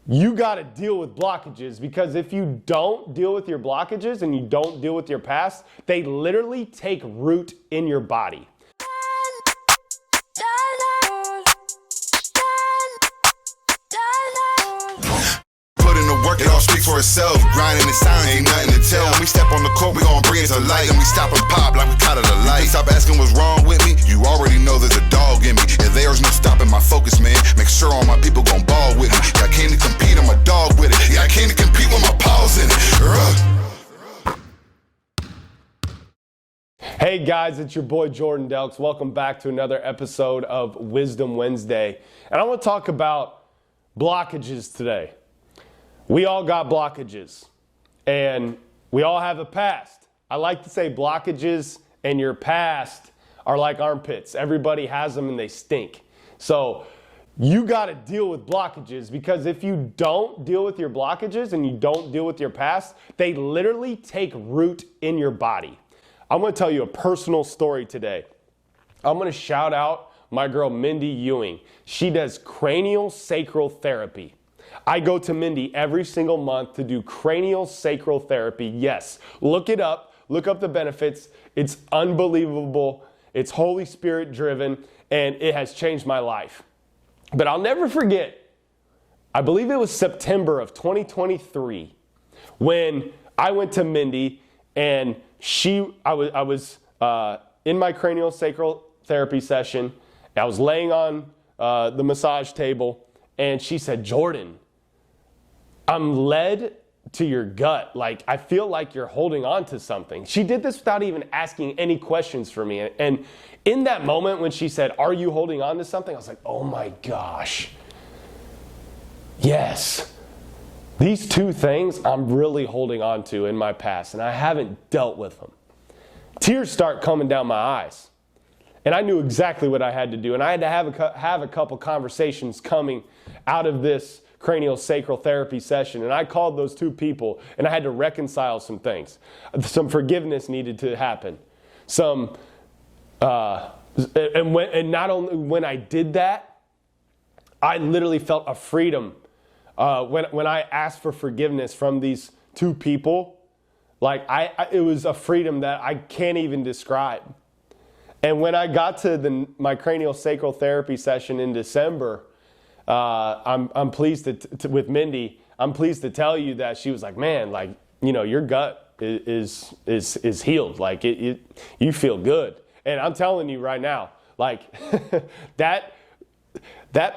You got to deal with blockages, because if you don't deal with your blockages and you don't deal with your past, they literally take root in your body. Work, it all speaks for itself. Grinding in silence, ain't nothing to tell. When we step on the court, we gon' bring it to light. And we stop and pop like we caught it a light. Stop asking what's wrong with me. You already know there's a dog in me. And there's no stopping my focus, man. Make sure all my people gon' ball with me. Yeah, I came to compete, I'm a dog with it. Yeah, I came to compete with my paws in it. Hey guys, it's your boy Jordan Delks. Welcome back to another episode of Wisdom Wednesday. And I want to talk about blockages today. We all got blockages, and we all have a past. I like to say blockages and your past are like armpits. Everybody has them and they stink. So you got to deal with blockages, because if you don't deal with your blockages and you don't deal with your past, they literally take root in your body. I'm going to tell you a personal story today. I'm going to shout out my girl Mindy Ewing. She does cranial sacral therapy. I go to Mindy every single month to do cranial sacral therapy. Yes, look it up. Look up the benefits. It's unbelievable. It's Holy Spirit driven, and it has changed my life. But I'll never forget, I believe it was September of 2023, when I went to Mindy, and I was in my cranial sacral therapy session. I was laying on the massage table, and she said, "Jordan, I'm led to your gut. Like, I feel like you're holding on to something." She did this without even asking any questions for me. And in that moment when she said, "Are you holding on to something?" I was like, oh my gosh. Yes. These two things I'm really holding on to in my past, and I haven't dealt with them. Tears start coming down my eyes. And I knew exactly what I had to do. And I had to have a couple conversations coming out of this cranial sacral therapy session. And I called those two people, and I had to reconcile some things. Some forgiveness needed to happen. And not only when I did that, I literally felt a freedom. When I asked for forgiveness from these two people, it was a freedom that I can't even describe. And when I got to my cranial sacral therapy session in December, I'm pleased with Mindy. I'm pleased to tell you that she was like, "Man, your gut is healed. Like you feel good." And I'm telling you right now, that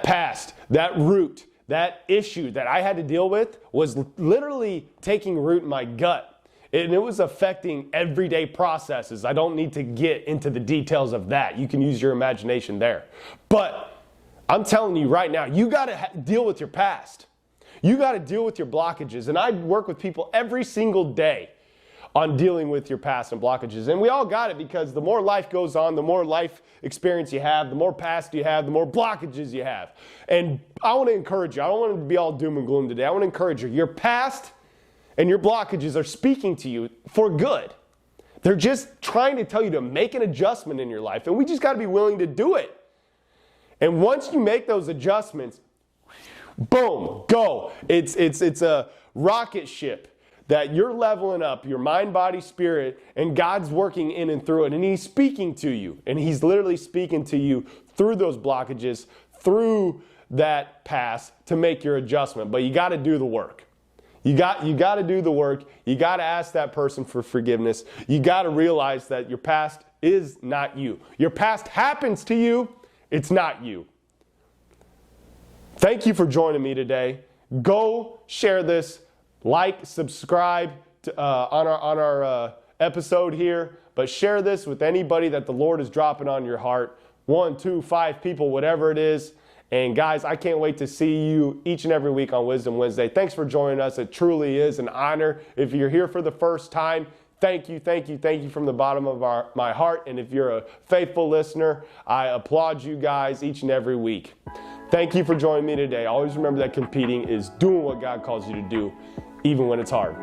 past, that root, that issue that I had to deal with was literally taking root in my gut. And it was affecting everyday processes. I don't need to get into the details of that. You can use your imagination there. But I'm telling you right now, you got to deal with your past. You got to deal with your blockages. And I work with people every single day on dealing with your past and blockages. And we all got it, because the more life goes on, the more life experience you have, the more past you have, the more blockages you have. And I want to encourage you. I don't want to be all doom and gloom today. I want to encourage you. Your past and your blockages are speaking to you for good. They're just trying to tell you to make an adjustment in your life, and we just got to be willing to do it. And once you make those adjustments, boom, go. It's a rocket ship that you're leveling up your mind, body, spirit, and God's working in and through it, and He's speaking to you, and He's literally speaking to you through those blockages, through that past, to make your adjustment. But you got to do the work. You got to do the work. You got to ask that person for forgiveness. You got to realize that your past is not you. Your past happens to you. It's not you. Thank you for joining me today. Go share this, subscribe on our episode here, but share this with anybody that the Lord is dropping on your heart. 1, 2, 5 people, whatever it is. And guys, I can't wait to see you each and every week on Wisdom Wednesday. Thanks for joining us. It truly is an honor. If you're here for the first time, thank you from the bottom of my heart. And if you're a faithful listener, I applaud you guys each and every week. Thank you for joining me today. Always remember that competing is doing what God calls you to do, even when it's hard.